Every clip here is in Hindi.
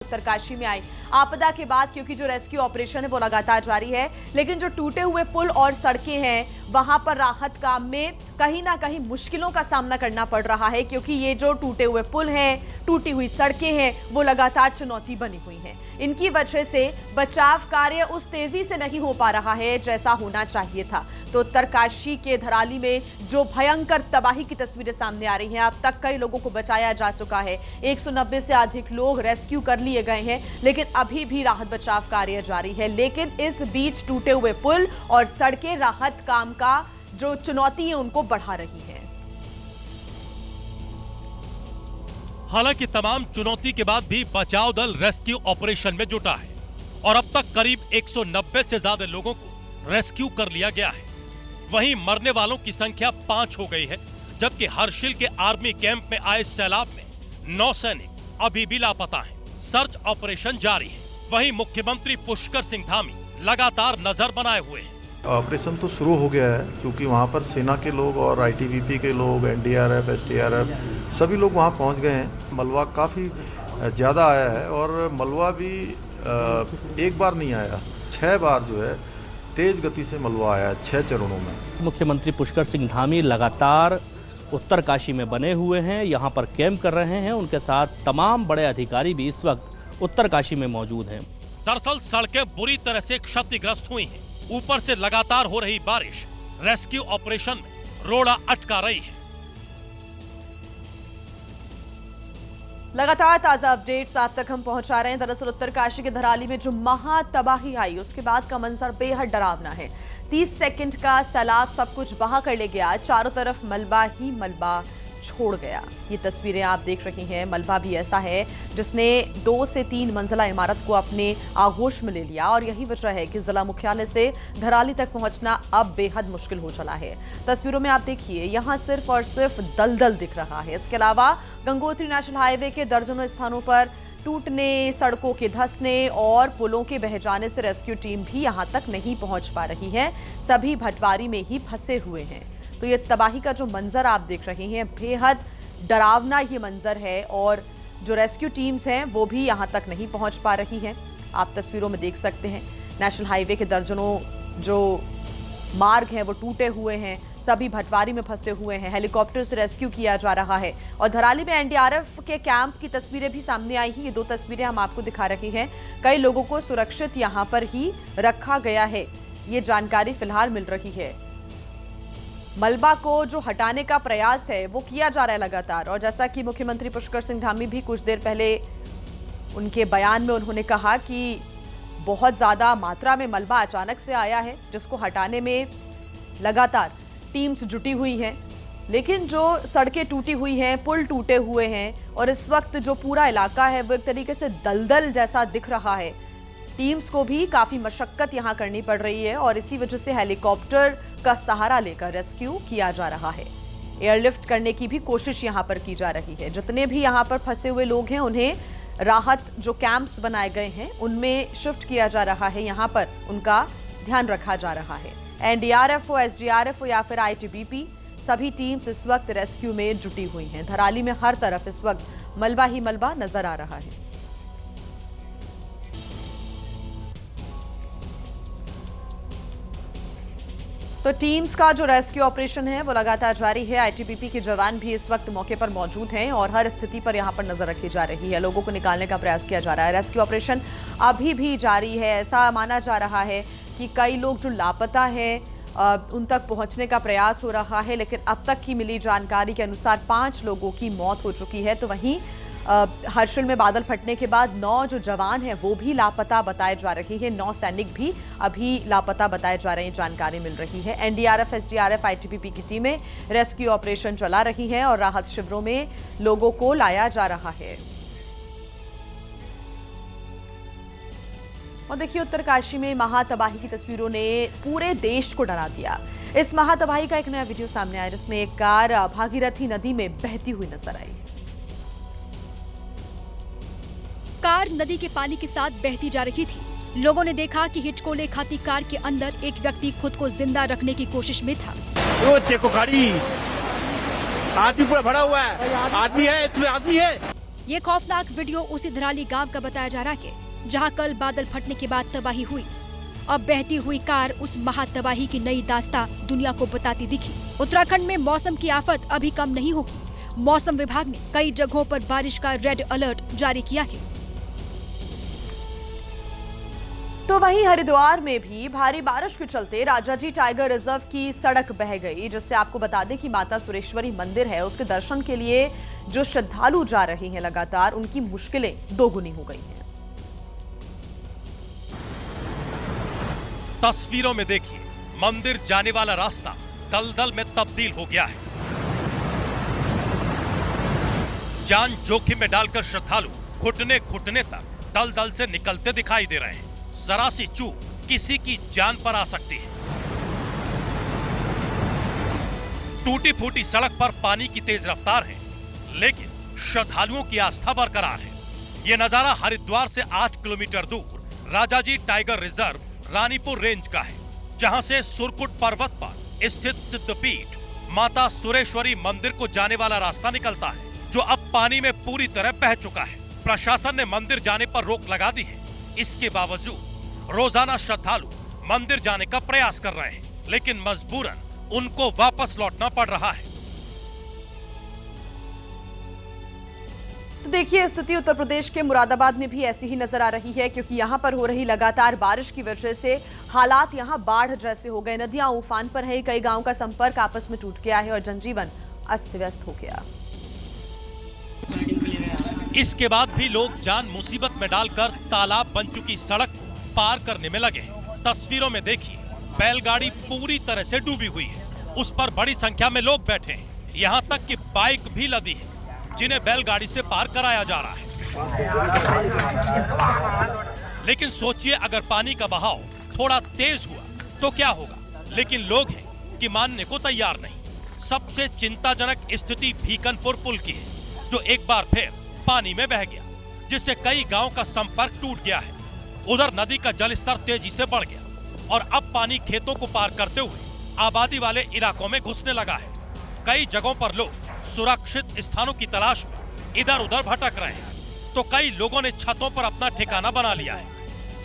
उत्तरकाशी में आई आपदा के बाद, क्योंकि जो रेस्क्यू ऑपरेशन है वो लगातार जारी है, लेकिन जो टूटे हुए पुल और सड़कें हैं वहां पर राहत काम में कहीं ना कहीं मुश्किलों का सामना करना पड़ रहा है, क्योंकि ये जो टूटे हुए पुल हैं, टूटी हुई सड़कें हैं, वो लगातार चुनौती बनी हुई हैं। इनकी वजह से बचाव कार्य उस तेजी से नहीं हो पा रहा है जैसा होना चाहिए था। तो उत्तरकाशी के धराली में जो भयंकर तबाही की तस्वीरें सामने आ रही हैं, अब तक कई लोगों को बचाया जा चुका है, 190 से अधिक लोग रेस्क्यू कर लिए गए हैं, लेकिन अभी भी राहत बचाव कार्य जारी है। लेकिन इस बीच टूटे हुए पुल और सड़कें राहत काम का जो चुनौती है उनको बढ़ा रही है। हालांकि तमाम चुनौती के बाद भी बचाव दल रेस्क्यू ऑपरेशन में जुटा है और अब तक करीब 190 से ज्यादा लोगों को रेस्क्यू कर लिया गया है। वहीं मरने वालों की संख्या 5 हो गई है, जबकि हर्षिल के आर्मी कैंप में आए सैलाब में 9 सैनिक अभी भी लापता हैं। सर्च ऑपरेशन जारी है। वहीं मुख्यमंत्री पुष्कर सिंह धामी लगातार नजर बनाए हुए हैं। ऑपरेशन तो शुरू हो गया है, क्योंकि वहाँ पर सेना के लोग और आईटीबीपी के लोग, एनडीआरएफ, एसडीआरएफ सभी लोग वहाँ पहुँच गए हैं। मलबा काफ़ी ज़्यादा आया है और मलबा भी एक बार नहीं आया, 6 बार जो है तेज गति से मलबा आया है, 6 चरणों में। मुख्यमंत्री पुष्कर सिंह धामी लगातार उत्तरकाशी में बने हुए हैं, यहाँ पर कैंप कर रहे हैं। उनके साथ तमाम बड़े अधिकारी भी इस वक्त उत्तरकाशी में मौजूद हैं। दरअसल सड़कें बुरी तरह से क्षतिग्रस्त हुई हैं। ऊपर से लगातार हो रही बारिश रेस्क्यू ऑपरेशन में रोड़ा अटका रही है। लगातार ताजा अपडेट्स आप तक हम पहुंचा रहे हैं। दरअसल उत्तरकाशी के धराली में जो महातबाही आई उसके बाद का मंजर बेहद डरावना है। 30 सेकंड का सैलाब सब कुछ बहा कर ले गया, चारों तरफ मलबा ही मलबा छोड़ गया। ये तस्वीरें आप देख रही हैं। मलबा भी ऐसा है जिसने 2 से 3 मंजिला इमारत को अपने आगोश में ले लिया और यही वजह है कि जिला मुख्यालय से धराली तक पहुंचना अब बेहद मुश्किल हो चला है। तस्वीरों में आप देखिए, यहाँ सिर्फ और सिर्फ दलदल दिख रहा है। इसके अलावा गंगोत्री नेशनल हाईवे के दर्जनों स्थानों पर टूटने, सड़कों के धंसने और पुलों के बह जाने से रेस्क्यू टीम भी यहाँ तक नहीं पहुंच पा रही है। सभी भटवारी में ही फंसे हुए हैं। तो ये तबाही का जो मंजर आप देख रहे हैं बेहद डरावना ये मंजर है और जो रेस्क्यू टीम्स हैं वो भी यहाँ तक नहीं पहुँच पा रही हैं। आप तस्वीरों में देख सकते हैं नेशनल हाईवे के दर्जनों जो मार्ग हैं वो टूटे हुए हैं, सभी भटवारी में फंसे हुए हैं। हेलीकॉप्टर से रेस्क्यू किया जा रहा है और धराली में एनडीआरएफ के कैंप की तस्वीरें भी सामने आई हैं। ये 2 तस्वीरें हम आपको दिखा रहे हैं। कई लोगों को सुरक्षित यहाँ पर ही रखा गया है, ये जानकारी फिलहाल मिल रही है। मलबा को जो हटाने का प्रयास है वो किया जा रहा है लगातार, और जैसा कि मुख्यमंत्री पुष्कर सिंह धामी भी कुछ देर पहले उनके बयान में उन्होंने कहा कि बहुत ज़्यादा मात्रा में मलबा अचानक से आया है, जिसको हटाने में लगातार टीम्स जुटी हुई हैं। लेकिन जो सड़कें टूटी हुई हैं, पुल टूटे हुए हैं और इस वक्त जो पूरा इलाका है वो एक तरीके से दलदल जैसा दिख रहा है। टीम्स को भी काफ़ी मशक्कत यहाँ करनी पड़ रही है और इसी वजह से हेलीकॉप्टर का सहारा लेकर रेस्क्यू किया जा रहा है। एयरलिफ्ट करने की भी कोशिश यहाँ पर की जा रही है। जितने भी यहाँ पर फंसे हुए लोग हैं उन्हें राहत जो कैंप्स बनाए गए हैं उनमें शिफ्ट किया जा रहा है, यहाँ पर उनका ध्यान रखा जा रहा है। एनडीआरएफ हो, एसडीआरएफ हो या फिर आईटीबीपी, सभी टीम्स इस वक्त रेस्क्यू में जुटी हुई हैं। धराली में हर तरफ इस वक्त मलबा ही मलबा नजर आ रहा है। तो टीम्स का जो रेस्क्यू ऑपरेशन है वो लगातार जारी है। आईटीबीपी के जवान भी इस वक्त मौके पर मौजूद हैं और हर स्थिति पर यहां पर नजर रखी जा रही है। लोगों को निकालने का प्रयास किया जा रहा है। रेस्क्यू ऑपरेशन अभी भी जारी है। ऐसा माना जा रहा है कि कई लोग जो लापता है उन तक पहुंचने का प्रयास हो रहा है, लेकिन अब तक की मिली जानकारी के अनुसार 5 लोगों की मौत हो चुकी है। तो वहीं हर्षिल में बादल फटने के बाद 9 जो जवान हैं वो भी लापता बताए जा रही है। 9 सैनिक भी अभी लापता बताए जा रहे हैं, जानकारी मिल रही है। एनडीआरएफ, एसडीआरएफ, आईटीबीपी की टीमें रेस्क्यू ऑपरेशन चला रही हैं और राहत शिविरों में लोगों को लाया जा रहा है। और देखिए, उत्तरकाशी में महातबाही की तस्वीरों ने पूरे देश को डरा दिया। इस महातबाही का एक नया वीडियो सामने आया जिसमें एक कार भागीरथी नदी में बहती हुई नजर आई। कार नदी के पानी के साथ बहती जा रही थी। लोगों ने देखा कि हिचकोले खाती कार के अंदर एक व्यक्ति खुद को जिंदा रखने की कोशिश में था। वो देखो गाड़ी, आदमी पूरा भरा हुआ है। आदमी है, इसमें आदमी है। ये खौफनाक वीडियो उसी धराली गांव का बताया जा रहा है, जहां कल बादल फटने के बाद तबाही हुई। अब बहती हुई कार उस महातबाही की नई दास्तां दुनिया को बताती दिखी। उत्तराखंड में मौसम की आफत अभी कम नहीं होगी। मौसम विभाग ने कई जगहों पर बारिश का रेड अलर्ट जारी किया है। तो वहीं हरिद्वार में भी भारी बारिश के चलते राजाजी टाइगर रिजर्व की सड़क बह गई, जिससे आपको बता दें कि माता सुरेश्वरी मंदिर है, उसके दर्शन के लिए जो श्रद्धालु जा रहे हैं लगातार, उनकी मुश्किलें दोगुनी हो गई हैं। तस्वीरों में देखिए, मंदिर जाने वाला रास्ता दलदल में तब्दील हो गया है। जान जोखिम में डालकर श्रद्धालु घुटने घुटने तक दलदल से निकलते दिखाई दे रहे हैं। जरा सी चूक किसी की जान पर आ सकती है। टूटी फूटी सड़क पर पानी की तेज रफ्तार है, लेकिन श्रद्धालुओं की आस्था बरकरार है। यह नजारा हरिद्वार से 8 किलोमीटर दूर Rajaji tiger reserve Ranipur range का है, जहां से सुरकुट पर्वत पर स्थित सिद्धपीठ माता सुरेश्वरी मंदिर को जाने वाला रास्ता निकलता है, जो अब पानी में पूरी तरह बह चुका है। प्रशासन ने मंदिर जाने पर रोक लगा दी है। इसके बावजूद रोजाना श्रद्धालु मंदिर जाने का प्रयास कर रहे हैं, लेकिन मजबूरन उनको वापस लौटना पड़ रहा है। तो देखिए, स्थिति उत्तर प्रदेश के मुरादाबाद में भी ऐसी ही नजर आ रही है, क्योंकि यहां पर हो रही लगातार बारिश की वजह से हालात यहां बाढ़ जैसे हो गए। नदियां उफान पर है, कई गांवों का संपर्क आपस में टूट गया है और जनजीवन अस्त व्यस्त हो गया। इसके बाद भी लोग जान मुसीबत में डालकर तालाब बन चुकी सड़क को पार करने में लगे हैं। तस्वीरों में देखिए, बैलगाड़ी पूरी तरह से डूबी हुई है, उस पर बड़ी संख्या में लोग बैठे हैं। यहाँ तक कि बाइक भी लदी है, जिन्हें बैलगाड़ी से पार कराया जा रहा है। लेकिन सोचिए, अगर पानी का बहाव थोड़ा तेज हुआ तो क्या होगा? लेकिन लोग हैं कि मानने को तैयार नहीं। सबसे चिंताजनक स्थिति भीकनपुर पुल की है, जो एक बार फिर पानी में बह गया, जिससे कई गांव का संपर्क टूट गया है। उधर नदी का जलस्तर तेजी से बढ़ गया और अब पानी खेतों को पार करते हुए आबादी वाले इलाकों में घुसने लगा है। कई जगहों पर लोग सुरक्षित स्थानों की तलाश में इधर उधर भटक रहे हैं, तो कई लोगों ने छतों पर अपना ठिकाना बना लिया है।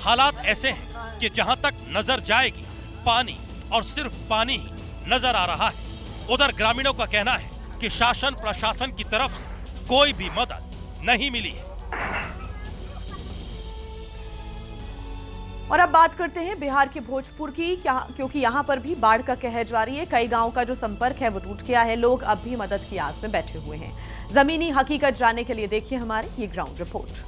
हालात ऐसे हैं कि जहां तक नजर जाएगी पानी और सिर्फ पानी ही नजर आ रहा है। उधर ग्रामीणों का कहना है कि शासन प्रशासन की तरफ से कोई भी मदद नहीं मिली है। और अब बात करते हैं बिहार के भोजपुर की, क्योंकि यहां पर भी बाढ़ का कहर जारी है। कई गांवों का जो संपर्क है वो टूट गया है। लोग अब भी मदद की आस में बैठे हुए हैं। जमीनी हकीकत जानने के लिए देखिए हमारी ये ग्राउंड रिपोर्ट।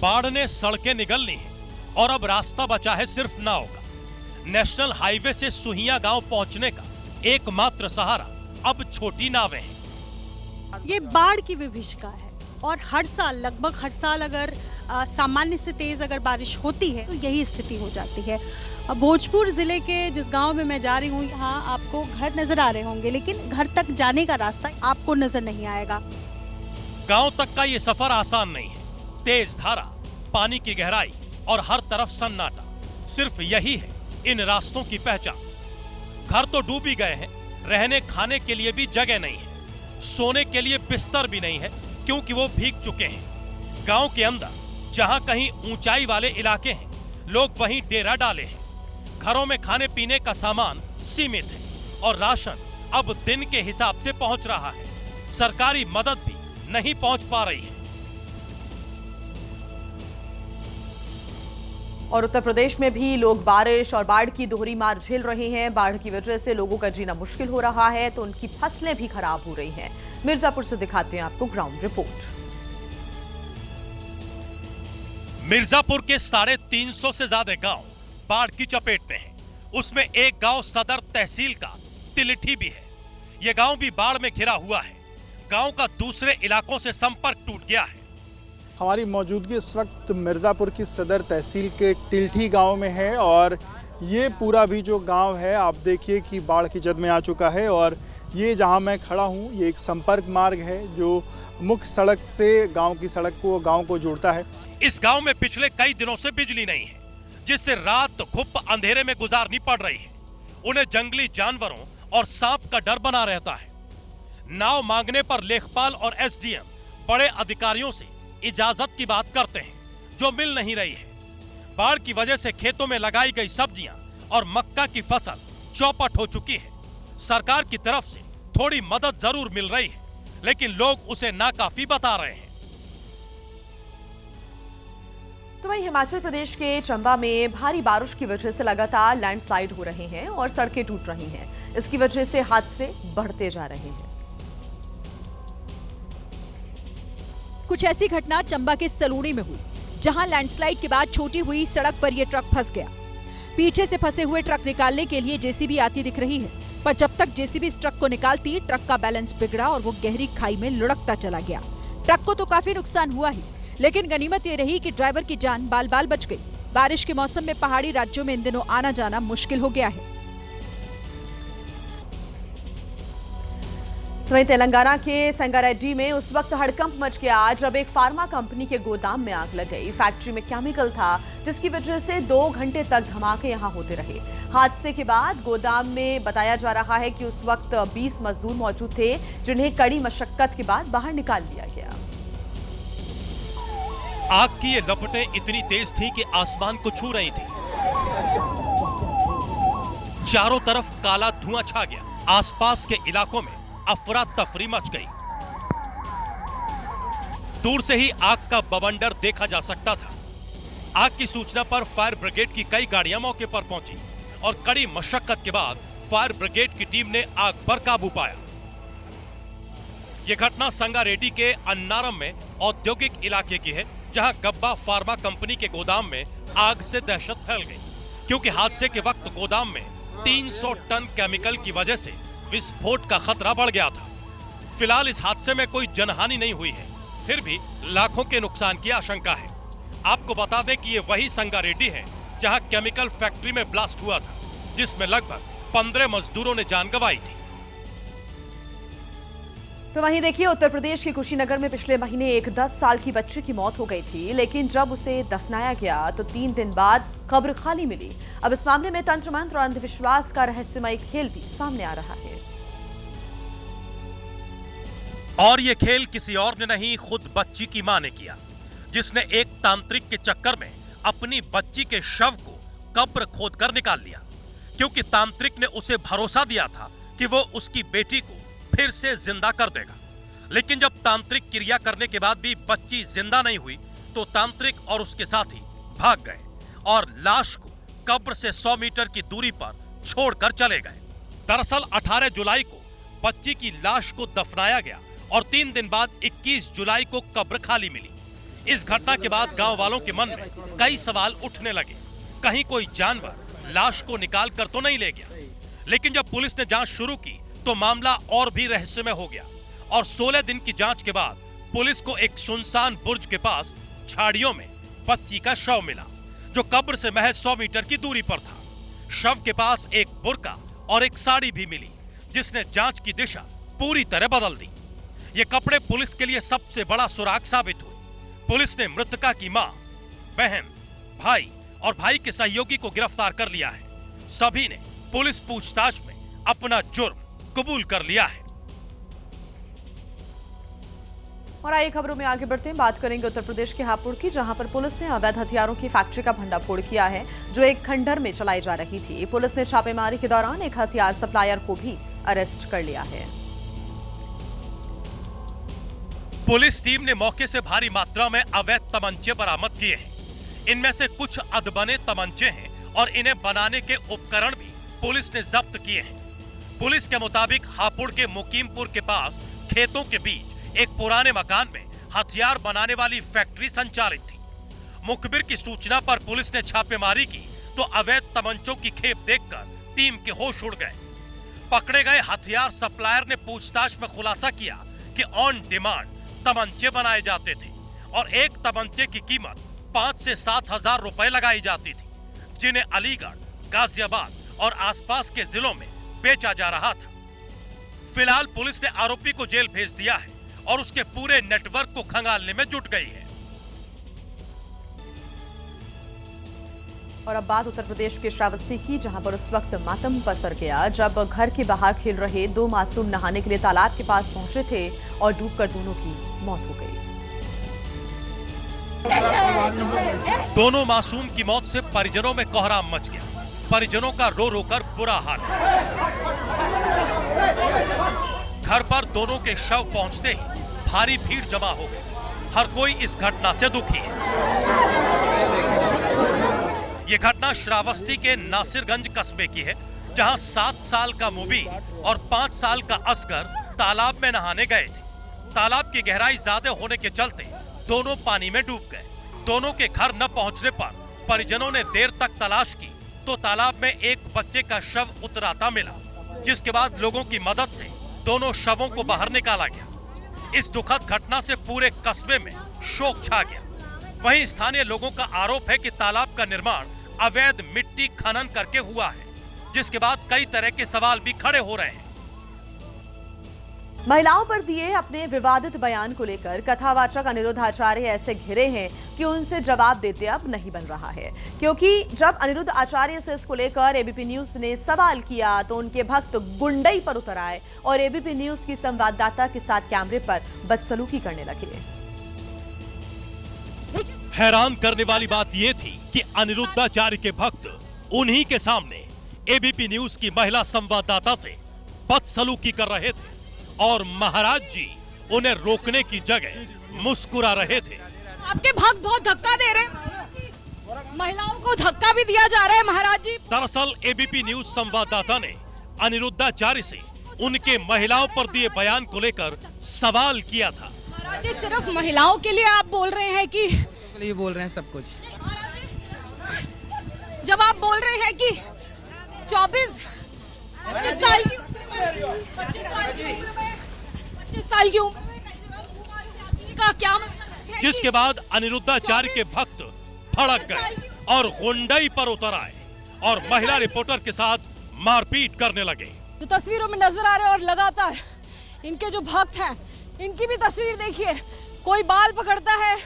बाढ़ ने सड़कें निगल ली हैं और अब रास्ता बचा है सिर्फ नाव का। नेशनल हाईवे से सुहिया गांव पहुंचने का एकमात्र सहारा अब छोटी नावें हैं। ये बाढ़ की विभीषिका है और हर साल, लगभग हर साल अगर सामान्य से तेज अगर बारिश होती है तो यही स्थिति हो जाती है। भोजपुर जिले के जिस गांव में मैं जा रही हूँ, यहाँ आपको घर नजर आ रहे होंगे, लेकिन घर तक जाने का रास्ता आपको नजर नहीं आएगा। गांव तक का ये सफर आसान नहीं है। तेज धारा, पानी की गहराई और हर तरफ सन्नाटा, सिर्फ यही है इन रास्तों की पहचान। घर तो डूब ही गए हैं, रहने खाने के लिए भी जगह नहीं है, सोने के लिए बिस्तर भी नहीं है, क्योंकि वो भीग चुके हैं। गांव के अंदर जहां कहीं ऊंचाई वाले इलाके हैं, लोग वहीं डेरा डाले हैं। घरों में खाने पीने का सामान सीमित है और राशन अब दिन के हिसाब से पहुंच रहा है। सरकारी मदद भी नहीं पहुंच पा रही है। और उत्तर प्रदेश में भी लोग बारिश और बाढ़ की दोहरी मार झेल रहे हैं। बाढ़ की वजह से लोगों का जीना मुश्किल हो रहा है, तो उनकी फसलें भी खराब हो रही हैं। मिर्जापुर से दिखाते हैं आपको ग्राउंड रिपोर्ट। मिर्जापुर के 350 से ज्यादा गांव बाढ़ की चपेट में हैं। उसमें एक गांव सदर तहसील का तिलिठी भी है। यह गांव भी बाढ़ में घिरा हुआ है। गांव का दूसरे इलाकों से संपर्क टूट गया है। हमारी मौजूदगी इस वक्त मिर्ज़ापुर की सदर तहसील के टिल्ठी गांव में है और ये पूरा भी जो गांव है, आप देखिए कि बाढ़ की जद में आ चुका है। और ये जहां मैं खड़ा हूं, ये एक संपर्क मार्ग है जो मुख्य सड़क से गांव की सड़क को, गांव को जोड़ता है। इस गांव में पिछले कई दिनों से बिजली नहीं है, जिससे रात घुप अंधेरे में गुजारनी पड़ रही है। उन्हें जंगली जानवरों और सांप का डर बना रहता है। नाव मांगने पर लेखपाल और एसडीएम बड़े अधिकारियों से इजाजत की बात करते हैं, जो मिल नहीं रही है। बाढ़ की वजह से खेतों में लगाई गई सब्जियां और मक्का की फसल चौपट हो चुकी है। सरकार की तरफ से थोड़ी मदद जरूर मिल रही है, लेकिन लोग उसे नाकाफी बता रहे हैं। तो वहीं हिमाचल प्रदेश के चंबा में भारी बारिश की वजह से लगातार लैंडस्लाइड हो रहे हैं और सड़कें टूट रही हैं। इसकी वजह से हादसे बढ़ते जा रहे हैं। कुछ ऐसी घटना चंबा के सलूणी में हुई, जहां लैंडस्लाइड के बाद छोटी हुई सड़क पर यह ट्रक फंस गया। पीछे से फंसे हुए ट्रक निकालने के लिए जेसीबी आती दिख रही है, पर जब तक जेसीबी इस ट्रक को निकालती, ट्रक का बैलेंस बिगड़ा और वो गहरी खाई में लुढ़कता चला गया। ट्रक को तो काफी नुकसान हुआ ही, लेकिन गनीमत ये रही कि ड्राइवर की जान बाल बाल बच गई। बारिश के मौसम में पहाड़ी राज्यों में इन दिनों आना जाना मुश्किल हो गया है। तो वहीं तेलंगाना के संगारेड्डी में उस वक्त हड़कंप मच गया जब एक फार्मा कंपनी के गोदाम में आग लग गई। फैक्ट्री में केमिकल था, जिसकी वजह से 2 घंटे तक धमाके यहां होते रहे। हादसे के बाद गोदाम में बताया जा रहा है कि उस वक्त 20 मजदूर मौजूद थे, जिन्हें कड़ी मशक्कत के बाद बाहर निकाल लिया गया। आग की ये लपटें इतनी तेज थी कि आसमान को छू रही थी। चारों तरफ काला धुआं छा गया। आसपास के इलाकों में अफरा तफरी मच गई। दूर से ही आग का बवंडर देखा जा सकता था। आग की सूचना पर फायर ब्रिगेड की कई गाड़ियां मौके पर पहुंची और कड़ी मशक्कत के बाद फायर ब्रिगेड की टीम ने आग पर काबू पाया। यह घटना संगारेड्डी के अन्नारम में औद्योगिक इलाके की है, जहां गब्बा फार्मा कंपनी के गोदाम में आग से दहशत फैल गई, क्योंकि हादसे के वक्त गोदाम में 300 टन केमिकल की वजह से विस्फोट का खतरा बढ़ गया था। फिलहाल इस हादसे में कोई जनहानि नहीं हुई है, फिर भी लाखों के नुकसान की आशंका है। आपको बता दें कि ये वही संगारेड्डी है जहां केमिकल फैक्ट्री में ब्लास्ट हुआ था, जिसमें लगभग 15 मजदूरों ने जान गंवाई थी। तो वहीं देखिए, उत्तर प्रदेश के कुशीनगर में पिछले महीने एक 10 साल की बच्ची की मौत हो गई थी, लेकिन जब उसे दफनाया गया तो 3 दिन बाद कब्र खाली मिली। अब इस मामले में तंत्र मंत्र और अंधविश्वास का रहस्यमय खेल भी सामने आ रहा है। और ये खेल किसी और ने नहीं, खुद बच्ची की मां ने किया, जिसने एक तांत्रिक के चक्कर में अपनी बच्ची के शव को कब्र खोदकर निकाल लिया, क्योंकि तांत्रिक ने उसे भरोसा दिया था कि वो उसकी बेटी को फिर से जिंदा कर देगा। लेकिन जब तांत्रिक क्रिया करने के बाद भी बच्ची जिंदा नहीं हुई, तो तांत्रिक और उसके साथी भाग गए और लाश को कब्र से 100 मीटर की दूरी पर छोड़कर चले गए। दरअसल 18 जुलाई को बच्ची की लाश को दफनाया गया और 3 दिन बाद 21 जुलाई को कब्र खाली मिली। इस घटना के बाद गांव वालों के मन में कई सवाल उठने लगे। कहीं कोई जानवर लाश को निकाल कर तो नहीं ले गया। लेकिन जब पुलिस ने जांच शुरू की तो मामला और भी रहस्यमय हो गया और 16 दिन की जांच के बाद पुलिस को एक सुनसान बुर्ज के पास झाड़ियों में बच्ची का शव मिला, जो कब्र से महज 100 मीटर की दूरी पर था। शव के पास एक बुर्का और एक साड़ी भी मिली, जिसने जांच की दिशा पूरी तरह बदल दी। ये कपड़े पुलिस के लिए सबसे बड़ा सुराग साबित हुए। पुलिस ने मृतका की मां, बहन, भाई और भाई के सहयोगी को गिरफ्तार कर लिया है। सभी ने पुलिस पूछताछ में अपना जुर्म कबूल कर लिया है। और आइए खबरों में आगे बढ़ते हैं, बात करेंगे उत्तर प्रदेश के हापुड़ की, जहां पर पुलिस ने अवैध हथियारों की फैक्ट्री का भंडाफोड़ किया है, जो एक खंडहर में चलाई जा रही थी। पुलिस ने छापेमारी के दौरान एक हथियार सप्लायर को भी अरेस्ट कर लिया है। पुलिस टीम ने मौके से भारी मात्रा में अवैध तमंचे बरामद किए हैं। इनमें से कुछ अधबने तमंचे हैं और इन्हें बनाने के उपकरण भी पुलिस ने जब्त किए हैं। पुलिस के मुताबिक हापुड़ के मुकीमपुर के पास खेतों के बीच एक पुराने मकान में हथियार बनाने वाली फैक्ट्री संचालित थी। मुखबिर की सूचना पर पुलिस ने छापेमारी की तो अवैध तमंचों की खेप देखकर टीम के होश उड़ गए। पकड़े गए हथियार सप्लायर ने पूछताछ में खुलासा किया कि ऑन डिमांड तमंचे बनाए जाते थे और एक तमंचे की कीमत 5 से 7 हजार रुपए लगाई जाती थी, जिन्हें अलीगढ़, गाजियाबाद और आसपास के जिलों में बेचा जा रहा था। फिलहाल पुलिस ने आरोपी को जेल भेज दिया है और उसके पूरे नेटवर्क को खंगालने में जुट गई है। और अब बात उत्तर प्रदेश के श्रावस्ती की, जहां पर उस वक्त मातम पसर गया जब घर के बाहर खेल रहे 2 मासूम नहाने के लिए तालाब के पास पहुंचे थे और डूबकर दोनों की मौत हो गई। दोनों मासूम की मौत से परिजनों में कोहराम मच गया। परिजनों का रो रो कर बुरा हाल। घर पर दोनों के शव पहुंचते ही भारी भीड़ जमा हो गई। हर कोई इस घटना से दुखी है। ये घटना श्रावस्ती के नासिरगंज कस्बे की है, जहां 7 साल का मुबीन और 5 साल का असगर तालाब में नहाने गए थे। तालाब की गहराई ज्यादा होने के चलते दोनों पानी में डूब गए। दोनों के घर न पहुंचने पर परिजनों ने देर तक तलाश की तो तालाब में एक बच्चे का शव उतराता मिला, जिसके बाद लोगों की मदद से दोनों शवों को बाहर निकाला गया। इस दुखद घटना से पूरे कस्बे में शोक छा गया। वहीं स्थानीय लोगों का आरोप है कि तालाब का निर्माण अवैध मिट्टी खनन करके हुआ है, जिसके बाद कई तरह के सवाल भी खड़े हो रहे हैं। महिलाओं पर दिए अपने विवादित बयान को लेकर कथावाचक अनिरुद्ध आचार्य ऐसे घिरे हैं कि उनसे जवाब देते अब नहीं बन रहा है, क्योंकि जब अनिरुद्ध आचार्य से इसको लेकर एबीपी न्यूज ने सवाल किया तो उनके भक्त गुंडई पर उतर आए और एबीपी न्यूज की संवाददाता के साथ कैमरे पर बदसलूकी करने लगे। हैरान करने वाली बात यह थी कि अनिरुद्धाचार्य के भक्त उन्हीं के सामने एबीपी न्यूज की महिला संवाददाता से बदसलूकी कर रहे थे और महाराज जी उन्हें रोकने की जगह मुस्कुरा रहे थे। आपके भक्त बहुत धक्का दे रहे हैं, महिलाओं को धक्का भी दिया जा रहा है महाराज जी। दरअसल एबीपी न्यूज संवाददाता ने अनिरुद्धाचार्य से उनके महिलाओं पर दिए बयान को लेकर सवाल किया था। महाराज जी, सिर्फ महिलाओं के लिए आप बोल रहे हैं कि ये बोल रहे हैं सब कुछ? जब आप बोल रहे हैं कि 25 साल की 25 साल की उम्र में कई जगह घूमा का क्या मतलब है? जिसके बाद अनिरुद्धाचार्य के भक्त भड़क गए और गुंडई पर उतर आए और महिला रिपोर्टर के साथ मारपीट करने लगे। जो तस्वीरों में नजर आ रहे हैं और लगातार इनके जो भक्त हैं, इनकी भी तस्वीर देखिए। कोई बाल पकड़ता है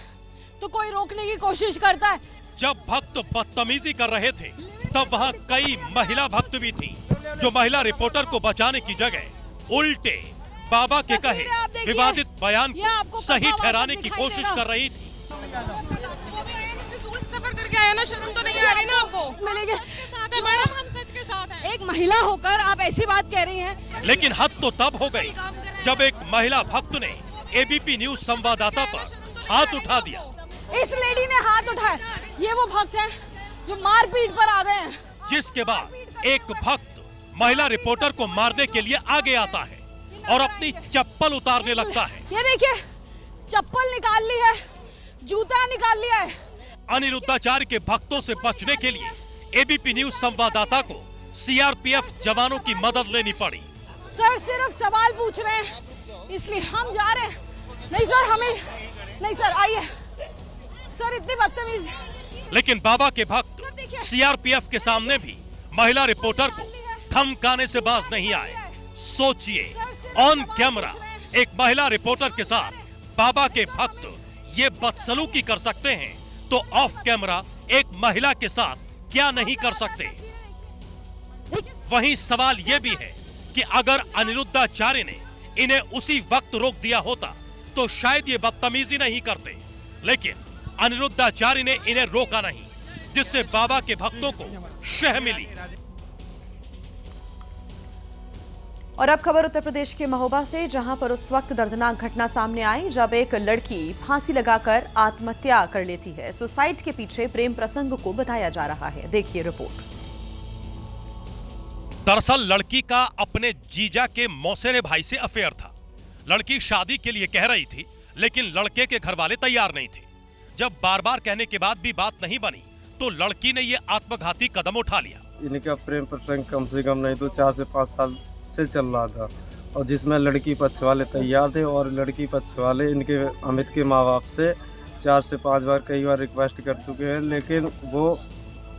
तो कोई रोकने की कोशिश करता है। जब भक्त बदतमीजी कर रहे थे तब वहाँ कई महिला भक्त भी थी, जो महिला रिपोर्टर को बचाने की जगह उल्टे बाबा के कहे विवादित बयान को सही ठहराने की कोशिश कर रही थी। सफर करके आया ना, शर्म तो नहीं आ रही ना आपको? मैडम, हम सच के साथ हैं। एक महिला होकर आप ऐसी बात कह रही हैं। लेकिन हद तो तब हो गई जब एक महिला भक्त ने एबीपी न्यूज संवाददाता पर हाथ उठा दिया। इस लेडी ने हाथ उठाया। ये वो भक्त हैं जो मारपीट पर आ गए हैं। जिसके बाद एक भक्त महिला रिपोर्टर को मारने के लिए आगे आता है और अपनी चप्पल उतारने लगता है। ये देखिए, चप्पल निकाल ली है, जूता निकाल लिया है। अनिरुद्धाचार्य के भक्तों से बचने के लिए एबीपी न्यूज संवाददाता को सीआरपीएफ जवानों की मदद लेनी पड़ी। सर सिर्फ सवाल पूछ रहे हैं, इसलिए हम जा रहे हैं। नहीं सर, हमें नहीं सर, आइए सर, इतनी बदतमीज। लेकिन बाबा के भक्त सीआरपीएफ के सामने भी महिला रिपोर्टर को धमकाने से बाज नहीं आए। सोचिए, ऑन कैमरा एक महिला रिपोर्टर के साथ बाबा के भक्त ये बदसलूकी कर सकते हैं, तो ऑफ कैमरा एक महिला के साथ क्या नहीं कर सकते। वहीं सवाल यह भी है कि अगर अनिरुद्धाचार्य ने इन्हें उसी वक्त रोक दिया होता तो शायद ये बदतमीजी नहीं करते, लेकिन अनिरुद्धाचार्य ने इन्हें रोका नहीं, जिससे बाबा के भक्तों को शह मिली। और अब खबर उत्तर प्रदेश के महोबा से, जहां पर उस वक्त दर्दनाक घटना सामने आई जब एक लड़की फांसी लगाकर आत्महत्या कर लेती है। सुसाइड के पीछे प्रेम प्रसंग को बताया जा रहा है। देखिए रिपोर्ट। दरअसल लड़की का अपने जीजा के मौसेरे भाई से अफेयर था। लड़की शादी के लिए कह रही थी, लेकिन लड़के के घर वाले तैयार नहीं थे। जब बार बार कहने के बाद भी बात नहीं बनी तो लड़की ने ये आत्मघाती कदम उठा लिया। इनका प्रेम प्रसंग कम से कम नहीं तो 4 से 5 साल से चल रहा था, और जिसमें लड़की पक्ष वाले तैयार थे और लड़की पक्ष वाले इनके अमित के माँ बाप से 4 से 5 बार कई बार रिक्वेस्ट कर चुके हैं, लेकिन वो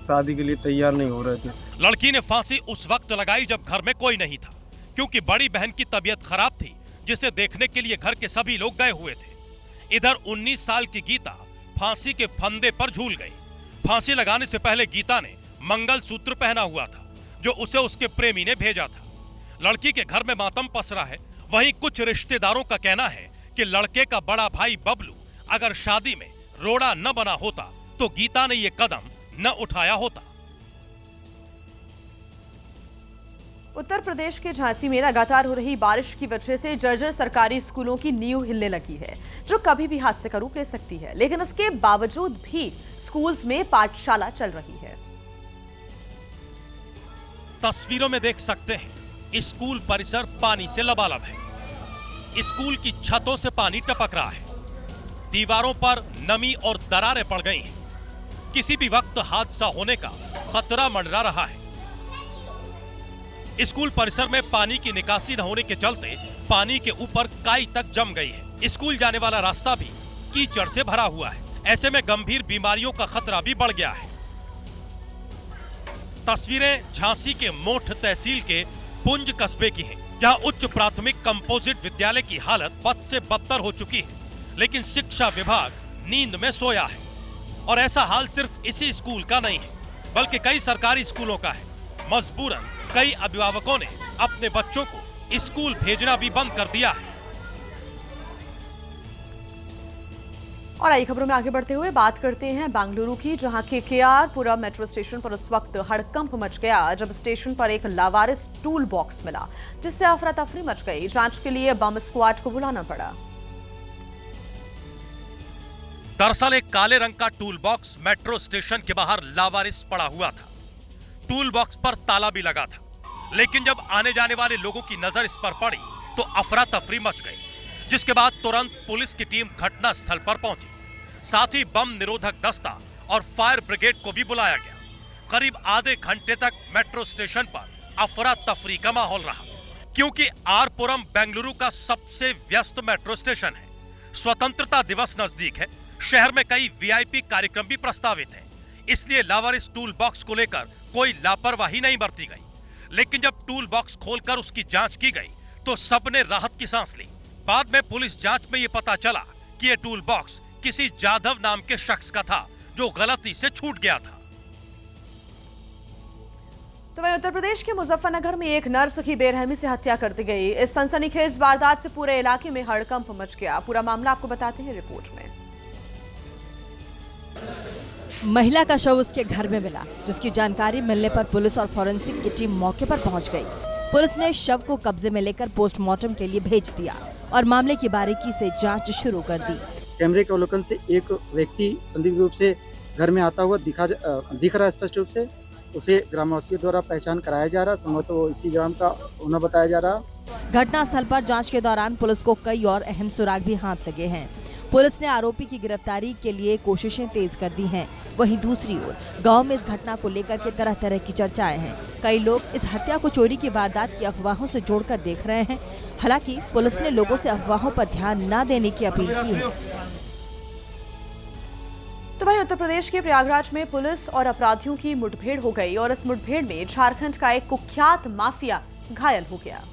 शादी के लिए तैयार नहीं हो रहे थे। लड़की ने फांसी उस वक्त लगाई जब घर में कोई नहीं था, क्योंकि बड़ी बहन की तबीयत खराब थी, जिसे देखने के लिए घर के सभी लोग गए हुए थे। इधर 19 साल की गीता फांसी के फंदे पर झूल गई। फांसी लगाने से पहले गीता ने मंगलसूत्र पहना हुआ था, जो उसे उसके प्रेमी ने भेजा था। लड़की के घर में मातम पसरा है। वहीं कुछ रिश्तेदारों का कहना है कि लड़के का बड़ा भाई बबलू अगर शादी में रोड़ा न बना होता तो गीता ने ये कदम न उठाया होता। उत्तर प्रदेश के झांसी में लगातार हो रही बारिश की वजह से जर्जर सरकारी स्कूलों की नींव हिलने लगी है, जो कभी भी हादसे का रूप ले सकती है। लेकिन इसके बावजूद भी स्कूल्स में पाठशाला चल रही है। तस्वीरों में देख सकते हैं, स्कूल परिसर पानी से लबालब है। स्कूल की छतों से पानी टपक रहा है। दीवारों पर नमी और दरारें पड़ गई हैं। किसी भी वक्त हादसा होने का खतरा मंडरा रहा है। स्कूल परिसर में पानी की निकासी न होने के चलते पानी के ऊपर काई तक जम गई है। स्कूल जाने वाला रास्ता भी कीचड़ से भरा हुआ है। ऐसे में गंभीर बीमारियों का खतरा भी बढ़ गया है। तस्वीरें झांसी के मोठ तहसील के पुंज कस्बे की हैं, जहां उच्च प्राथमिक कंपोजिट विद्यालय की हालत बद से बदतर हो चुकी है। लेकिन शिक्षा विभाग नींद में सोया है। और ऐसा हाल सिर्फ इसी स्कूल का नहीं है, बल्कि कई सरकारी स्कूलों का है। मजबूरन कई अभिभावकों ने अपने बच्चों को स्कूल भेजना भी बंद कर दिया है। और आई खबरों में आगे बढ़ते हुए बात करते हैं बेंगलुरु की, जहां केकेआरपुरम मेट्रो स्टेशन पर उस वक्त हड़कंप मच गया जब स्टेशन पर एक लावारिस टूल बॉक्स मिला, जिससे अफरा तफरी मच गई। जांच के लिए बम स्क्वाड को बुलाना पड़ा। दरअसल एक काले रंग का टूल बॉक्स मेट्रो स्टेशन के बाहर लावारिस पड़ा हुआ था। टूल बॉक्स पर ताला भी लगा था, लेकिन जब आने जाने वाले लोगों की नजर इस पर पड़ी तो अफरा तफरी मच गई, जिसके बाद तुरंत पुलिस की टीम घटना स्थल पर पहुंची। साथ ही बम निरोधक दस्ता और फायर ब्रिगेड को भी बुलाया गया। करीब आधे घंटे तक मेट्रो स्टेशन पर अफरा तफरी का माहौल रहा, क्योंकि आरपुरम बेंगलुरु का सबसे व्यस्त मेट्रो स्टेशन है। स्वतंत्रता दिवस नजदीक है। शहर में कई वीआईपी कार्यक्रम भी प्रस्तावित हैं, इसलिए लावारिस टूल बॉक्स को लेकर कोई लापरवाही नहीं बरती गई। लेकिन जब टूल बॉक्स खोलकर उसकी जांच की गई तो सबने राहत की सांस ली। बाद में पुलिस जांच में यह पता चला कि यह टूल बॉक्स किसी जाधव नाम के शख्स का था, जो गलती से छूट गया था। तो वहीं उत्तर प्रदेश के मुजफ्फरनगर में एक नर्स की बेरहमी से हत्या कर दी गई। इस सनसनीखेज वारदात से पूरे इलाके में हड़कंप मच गया। पूरा मामला आपको बताते हैं रिपोर्ट में। महिला का शव उसके घर में मिला, जिसकी जानकारी मिलने पर पुलिस और फॉरेंसिक की टीम मौके पर पहुंच गई। पुलिस ने शव को कब्जे में लेकर पोस्टमार्टम के लिए भेज दिया और मामले की बारीकी से जांच शुरू कर दी। कैमरे के अवलोकन से एक व्यक्ति संदिग्ध रूप से घर में आता हुआ दिख रहा है स्पष्ट रूप से। उसे ग्रामवासियों द्वारा पहचान कराया जा रहा, संभवतः वो इसी ग्राम का होना बताया जा रहा। घटना स्थल पर जांच के दौरान पुलिस को कई और अहम सुराग भी हाथ लगे हैं। पुलिस ने आरोपी की गिरफ्तारी के लिए कोशिशें तेज कर दी हैं। वहीं दूसरी ओर गांव में इस घटना को लेकर के तरह तरह की चर्चाएं हैं। कई लोग इस हत्या को चोरी की वारदात की अफवाहों से जोड़कर देख रहे हैं। हालांकि पुलिस ने लोगों से अफवाहों पर ध्यान न देने की अपील की है। तो वहीं उत्तर प्रदेश के प्रयागराज में पुलिस और अपराधियों की मुठभेड़ हो गई और इस मुठभेड़ में झारखंड का एक कुख्यात माफिया घायल हो गया।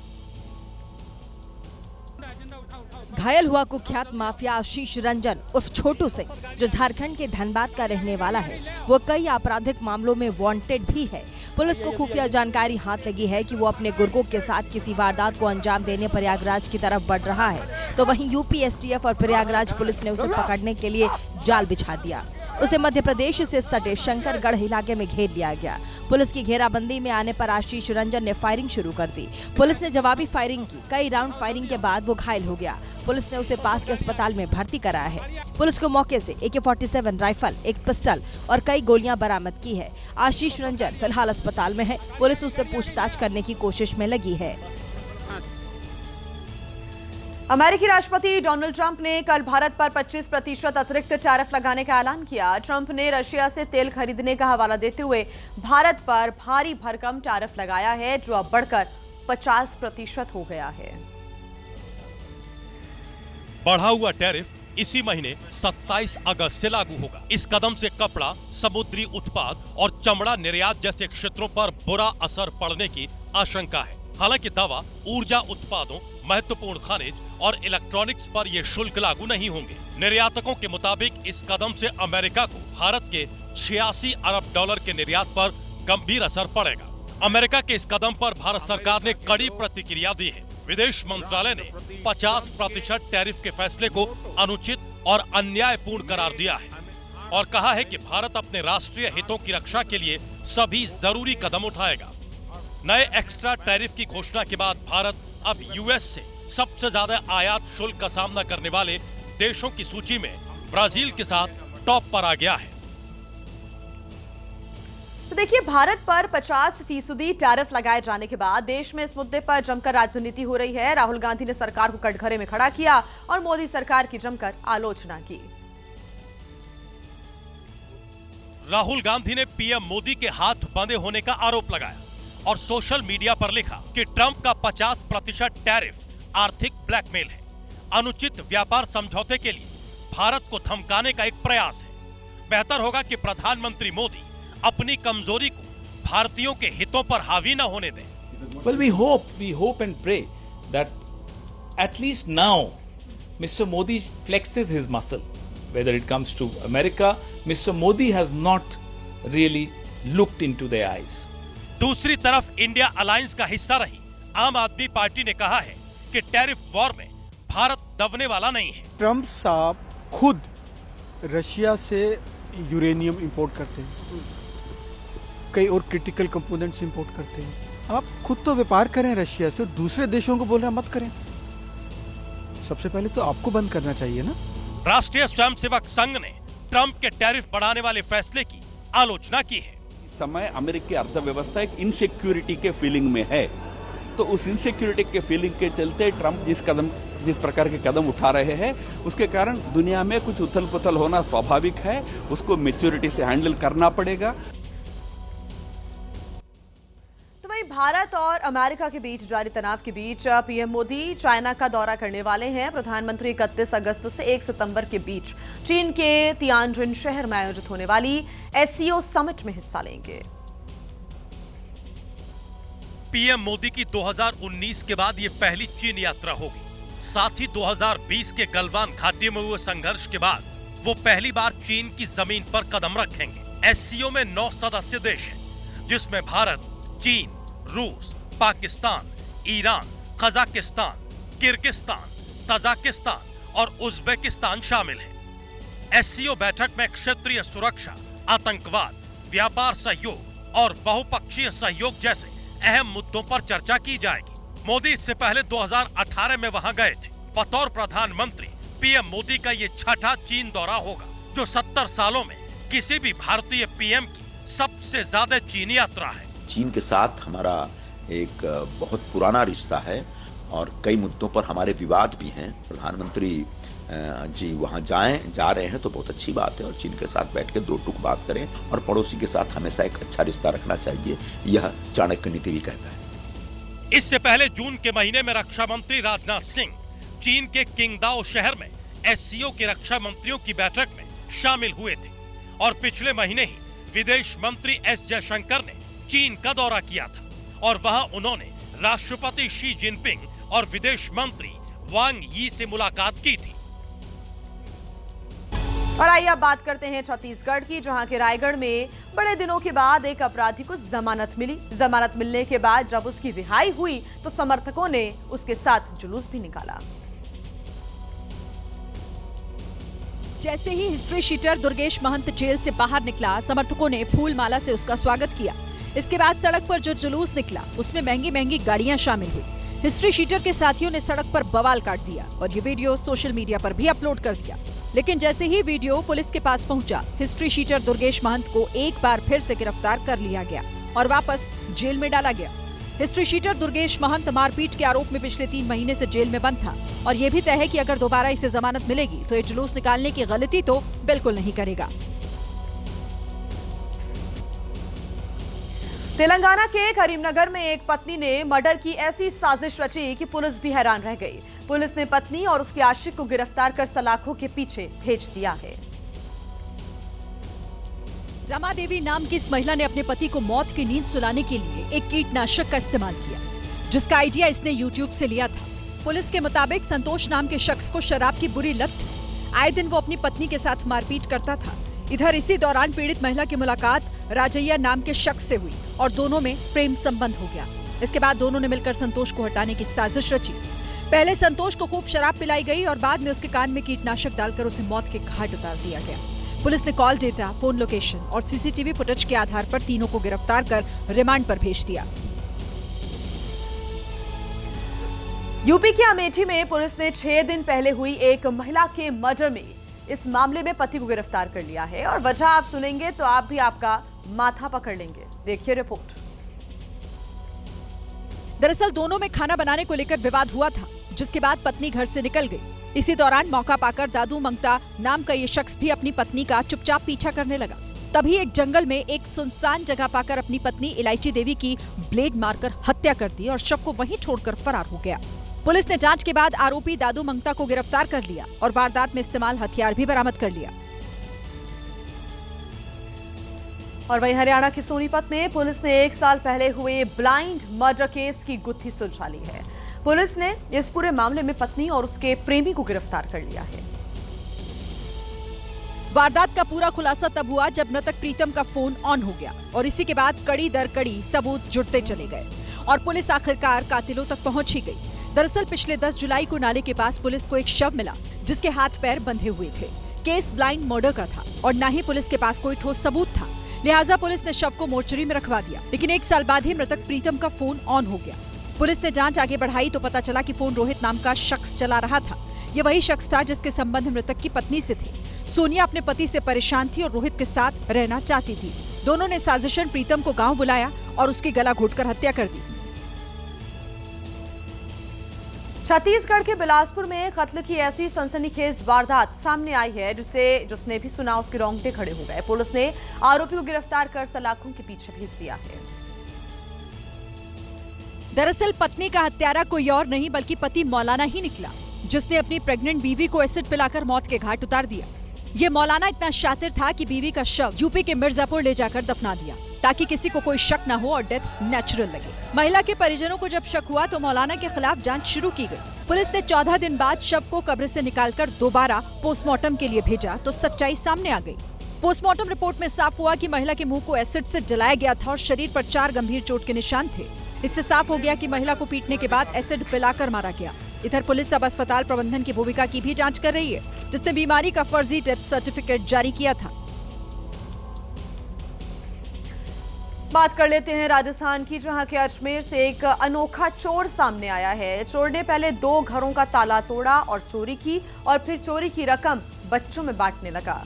घायल हुआ कुख्यात माफिया आशीष रंजन उर्फ छोटू सिंह, जो झारखंड के धनबाद का रहने वाला है। वो कई आपराधिक मामलों में वांटेड भी है। पुलिस को खुफिया जानकारी हाथ लगी है कि वो अपने गुर्गों के साथ किसी वारदात को अंजाम देने प्रयागराज की तरफ बढ़ रहा है। तो वहीं यूपी एसटीएफ और प्रयागराज पुलिस ने उसे पकड़ने के लिए जाल बिछा दिया। उसे मध्य प्रदेश से सटे शंकरगढ़ इलाके में घेर लिया गया। पुलिस की घेराबंदी में आने पर आशीष रंजन ने फायरिंग शुरू कर दी। पुलिस ने जवाबी फायरिंग की। कई राउंड फायरिंग के बाद वो घायल हो गया। पुलिस ने उसे पास के अस्पताल में भर्ती कराया है। पुलिस को मौके से AK-47 राइफल, एक पिस्टल और कई गोलियां बरामद की है। आशीष रंजन फिलहाल अस्पताल में है। पुलिस उससे पूछताछ करने की कोशिश में लगी है। अमेरिकी राष्ट्रपति डोनाल्ड ट्रंप ने कल भारत पर 25% अतिरिक्त टैरिफ लगाने का ऐलान किया। ट्रंप ने रशिया से तेल खरीदने का हवाला देते हुए भारत पर भारी भरकम टैरिफ लगाया है, जो अब बढ़कर 50% हो गया है। बढ़ा हुआ टैरिफ इसी महीने 27 अगस्त से लागू होगा। इस कदम से कपड़ा, समुद्री उत्पाद और चमड़ा निर्यात जैसे क्षेत्रों पर बुरा असर पड़ने की आशंका है। हालांकि दवा, ऊर्जा उत्पादों, महत्वपूर्ण खनिज और इलेक्ट्रॉनिक्स पर ये शुल्क लागू नहीं होंगे। निर्यातकों के मुताबिक इस कदम से अमेरिका को भारत के $86 अरब के निर्यात पर गंभीर असर पड़ेगा। अमेरिका के इस कदम पर भारत सरकार ने कड़ी प्रतिक्रिया दी है। विदेश मंत्रालय ने 50% टैरिफ के फैसले को अनुचित और अन्यायपूर्ण करार दिया है और कहा है कि भारत अपने राष्ट्रीय हितों की रक्षा के लिए सभी जरूरी कदम उठाएगा। नए एक्स्ट्रा टैरिफ की घोषणा के बाद भारत अब यूएस से सबसे ज्यादा आयात शुल्क का सामना करने वाले देशों की सूची में ब्राजील के साथ टॉप पर आ गया है। तो देखिए, भारत पर 50% टैरिफ लगाए जाने के बाद देश में इस मुद्दे पर जमकर राजनीति हो रही है। राहुल गांधी ने सरकार को कटघरे में खड़ा किया और मोदी सरकार की जमकर आलोचना की। राहुल गांधी ने पीएम मोदी के हाथ बंधे होने का आरोप लगाया और सोशल मीडिया पर लिखा कि ट्रंप का 50% टैरिफ आर्थिक ब्लैकमेल है, अनुचित व्यापार समझौते के लिए भारत को धमकाने का एक प्रयास है। बेहतर होगा कि प्रधानमंत्री मोदी अपनी कमजोरी को भारतीयों के हितों पर हावी न होने दें। Well, we hope and pray that at least now Mr. Modi flexes his muscle. Whether it comes to America, Mr. Modi has not really looked into their eyes. दूसरी तरफ इंडिया अलायंस का हिस्सा रही आम आदमी पार्टी ने कहा है कि टैरिफ वॉर में भारत दबने वाला नहीं है। ट्रंप साहब खुद रशिया से यूरेनियम इंपोर्ट करते हैं, कई और क्रिटिकल कंपोनेंट्स इंपोर्ट करते हैं। आप खुद तो व्यापार करें रशिया से, दूसरे देशों को बोल रहे मत करें। सबसे पहले तो आपको बंद करना चाहिए ना। राष्ट्रीय स्वयंसेवक संघ ने ट्रंप के टैरिफ बढ़ाने वाले फैसले की आलोचना की है। समय अमेरिकी अर्थव्यवस्था एक इनसिक्योरिटी के फीलिंग में है, तो उस इनसिक्योरिटी के फीलिंग के चलते ट्रंप जिस प्रकार के कदम उठा रहे हैं, उसके कारण दुनिया में कुछ उथल पुथल होना स्वाभाविक है। उसको मैच्योरिटी से हैंडल करना पड़ेगा। तो वहीं भारत और अमेरिका के बीच जारी तनाव के बीच पीएम मोदी चाइना का दौरा करने वाले हैं। प्रधानमंत्री 31 अगस्त से 1 सितंबर के बीच चीन के तियानजिन शहर में आयोजित होने वाली एससीओ समिट में हिस्सा लेंगे। पीएम मोदी की 2019 के बाद ये पहली चीन यात्रा होगी। साथ ही 2020 के गलवान घाटी में हुए संघर्ष के बाद वो पहली बार चीन की जमीन पर कदम रखेंगे। एससीओ में 9 सदस्य देश हैं, जिसमें भारत, चीन, रूस, Pakistan, Iran, Kazakhstan, Kyrgyzstan, Tajikistan और उज्बेकिस्तान शामिल हैं। एससीओ बैठक में क्षेत्रीय सुरक्षा, आतंकवाद, व्यापार सहयोग और बहुपक्षीय सहयोग जैसे अहम मुद्दों पर चर्चा की जाएगी। मोदी इससे पहले 2018 में वहां गए थे। बतौर प्रधानमंत्री पीएम मोदी का ये छठा चीन दौरा होगा, जो 70 सालों में किसी भी भारतीय पीएम की सबसे ज्यादा चीन यात्रा है। चीन के साथ हमारा एक बहुत पुराना रिश्ता है और कई मुद्दों पर हमारे विवाद भी हैं। प्रधानमंत्री जी वहां जा रहे हैं तो बहुत अच्छी बात है और चीन के साथ बैठ के दो टूक बात करें और पड़ोसी के साथ हमेशा एक अच्छा रिश्ता रखना चाहिए, यह चाणक्य नीति भी कहता है। इससे पहले जून के महीने में रक्षा मंत्री राजनाथ सिंह चीन के किंगदाओ शहर में एससीओ के रक्षा मंत्रियों की बैठक में शामिल हुए थे और पिछले महीने ही विदेश मंत्री एस जयशंकर ने चीन का दौरा किया था और वहां उन्होंने राष्ट्रपति शी जिनपिंग और विदेश मंत्री वांग यी से मुलाकात की थी। और आइए अब बात करते हैं छत्तीसगढ़ की, जहां के रायगढ़ में बड़े दिनों के बाद एक अपराधी को जमानत मिली। जमानत मिलने के बाद जब उसकी रिहाई हुई तो समर्थकों ने उसके साथ जुलूस भी निकाला। जैसे ही हिस्ट्री शीटर दुर्गेश महंत जेल से बाहर निकला, समर्थकों ने फूल माला से उसका स्वागत किया। इसके बाद सड़क पर जो जुलूस निकला उसमें महंगी महंगी गाड़ियां शामिल हुई। हिस्ट्री शीटर के साथियों ने सड़क पर बवाल काट दिया और ये वीडियो सोशल मीडिया पर भी अपलोड कर दिया। लेकिन जैसे ही वीडियो पुलिस के पास पहुंचा, हिस्ट्री शीटर दुर्गेश महंत को एक बार फिर से गिरफ्तार कर लिया गया और वापस जेल में डाला गया। हिस्ट्री शीटर दुर्गेश महंत मारपीट के आरोप में पिछले 3 महीने से जेल में बंद था और ये भी तय है कि अगर दोबारा इसे जमानत मिलेगी तो ये जुलूस निकालने की गलती तो बिल्कुल नहीं करेगा। तेलंगाना के करीमनगर में एक पत्नी ने मर्डर की ऐसी साजिश रची कि पुलिस भी हैरान रह गई। पुलिस ने पत्नी और उसके आशिक को गिरफ्तार कर सलाखों के पीछे भेज दिया है। रमा देवी नाम की इस महिला ने अपने पति को मौत की नींद सुलाने के लिए एक कीटनाशक का इस्तेमाल किया, जिसका आइडिया इसने यूट्यूब से लिया था। पुलिस के मुताबिक संतोष नाम के शख्स को शराब की बुरी लत थी। आए दिन वो अपनी पत्नी के साथ मारपीट करता था। इधर इसी दौरान पीड़ित महिला की मुलाकात राजैया नाम के शख्स से हुई और दोनों में प्रेम संबंध हो गया। इसके बाद दोनों ने मिलकर संतोष को हटाने की साजिश रची। पहले संतोष को खूब शराब पिलाई गई और बाद में उसके कान में कीटनाशक डालकर उसे मौत के घाट उतार दिया गया। पुलिस ने कॉल डेटा, फोन लोकेशन और सीसीटीवी फुटेज के आधार पर तीनों को गिरफ्तार कर रिमांड पर भेज दिया। यूपी के अमेठी में पुलिस ने 6 दिन पहले हुई एक महिला के मर्डर में इस मामले में पति को गिरफ्तार कर लिया है और वजह आप सुनेंगे तो आप भी आपका माथा पकड़ लेंगे। देखिए रिपोर्ट। दरअसल दोनों में खाना बनाने को लेकर विवाद हुआ था, जिसके बाद पत्नी घर से निकल गई। इसी दौरान मौका पाकर दादू मंगता नाम का ये शख्स भी अपनी पत्नी का चुपचाप पीछा करने लगा। तभी एक जंगल में एक सुनसान जगह पाकर अपनी पत्नी इलायची देवी की ब्लेड मारकर हत्या कर दी और शव को वहीं छोड़कर फरार हो गया। पुलिस ने जांच के बाद आरोपी दादू मंगता को गिरफ्तार कर लिया और वारदात में इस्तेमाल हथियार भी बरामद कर लिया। और वहीं हरियाणा के सोनीपत में पुलिस ने 1 साल पहले हुए ब्लाइंड मर्डर केस की गुत्थी सुलझा ली है। पुलिस ने इस पूरे मामले में पत्नी और उसके प्रेमी को गिरफ्तार कर लिया है। वारदात का पूरा खुलासा तब हुआ जब मृतक प्रीतम का फोन ऑन हो गया और इसी के बाद कड़ी दर कड़ी सबूत जुड़ते चले गए और पुलिस आखिरकार कातिलों तक पहुंच ही गई। दरअसल पिछले 10 जुलाई को नाले के पास पुलिस को एक शव मिला जिसके हाथ पैर बंधे हुए थे। केस ब्लाइंड मर्डर का था और न ही पुलिस के पास कोई ठोस सबूत था, लिहाजा पुलिस ने शव को मोर्चरी में रखवा दिया। लेकिन 1 साल बाद ही मृतक प्रीतम का फोन ऑन हो गया। पुलिस ने जांच आगे बढ़ाई तो पता चला कि फोन रोहित नाम का शख्स चला रहा था। ये वही शख्स था जिसके संबंध मृतक की पत्नी से थे। सोनिया अपने पति से परेशान थी और रोहित के साथ रहना चाहती थी। दोनों ने साजिशन प्रीतम को गाँव बुलाया और उसकी गला घोटकर हत्या कर दी। छत्तीसगढ़ के बिलासपुर में कत्ल की ऐसी सनसनीखेज वारदात सामने आई है जिसने भी सुना उसके रोंगटे खड़े हो गए। पुलिस ने आरोपी को गिरफ्तार कर सलाखों के पीछे भेज दिया है। दरअसल पत्नी का हत्यारा कोई और नहीं बल्कि पति मौलाना ही निकला, जिसने अपनी प्रेग्नेंट बीवी को एसिड पिलाकर मौत के घाट उतार दिया। ये मौलाना इतना शातिर था कि बीवी का शव यूपी के मिर्जापुर ले जाकर दफना दिया ताकि किसी को कोई शक न हो और डेथ नेचुरल लगे। महिला के परिजनों को जब शक हुआ तो मौलाना के खिलाफ जांच शुरू की गई। पुलिस ने 14 दिन बाद शव को कब्र से निकालकर दोबारा पोस्टमार्टम के लिए भेजा तो सच्चाई सामने आ गई। पोस्टमार्टम रिपोर्ट में साफ हुआ कि महिला के मुंह को एसिड से जलाया गया था और शरीर पर 4 गंभीर चोट के निशान थे। इससे साफ हो गया कि महिला को पीटने के बाद एसिड पिलाकर मारा गया। इधर पुलिस अब अस्पताल प्रबंधन की भूमिका की भी जांच कर रही है, जिसने बीमारी का फर्जी डेथ सर्टिफिकेट जारी किया था। बात कर लेते हैं राजस्थान की, जहां के अजमेर से एक अनोखा चोर सामने आया है। चोर ने पहले 2 घरों का ताला तोड़ा और चोरी की और फिर चोरी की रकम बच्चों में बांटने लगा।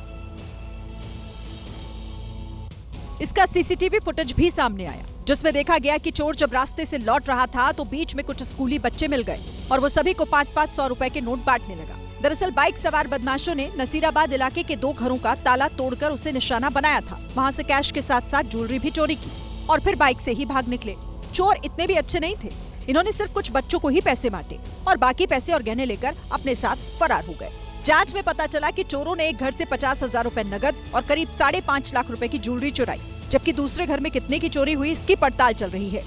इसका सीसीटीवी फुटेज भी सामने आया, जिसमें देखा गया कि चोर जब रास्ते से लौट रहा था तो बीच में कुछ स्कूली बच्चे मिल गए और वो सभी को 500 रुपए के नोट बांटने लगा। दरअसल बाइक सवार बदमाशों ने नसीराबाद इलाके के 2 घरों का ताला तोड़कर उसे निशाना बनाया था। वहां से कैश के साथ साथ ज्वेलरी भी चोरी की और फिर बाइक से ही भाग निकले। चोर इतने भी अच्छे नहीं थे, इन्होंने सिर्फ कुछ बच्चों को ही पैसे बांटे और बाकी पैसे और गहने लेकर अपने साथ फरार हो गए। जांच में पता चला कि चोरों ने एक घर से 50,000 रुपए नगद और करीब 5.5 लाख रुपए की ज्वेलरी चुराई, जबकि दूसरे घर में कितने की चोरी हुई इसकी पड़ताल चल रही है।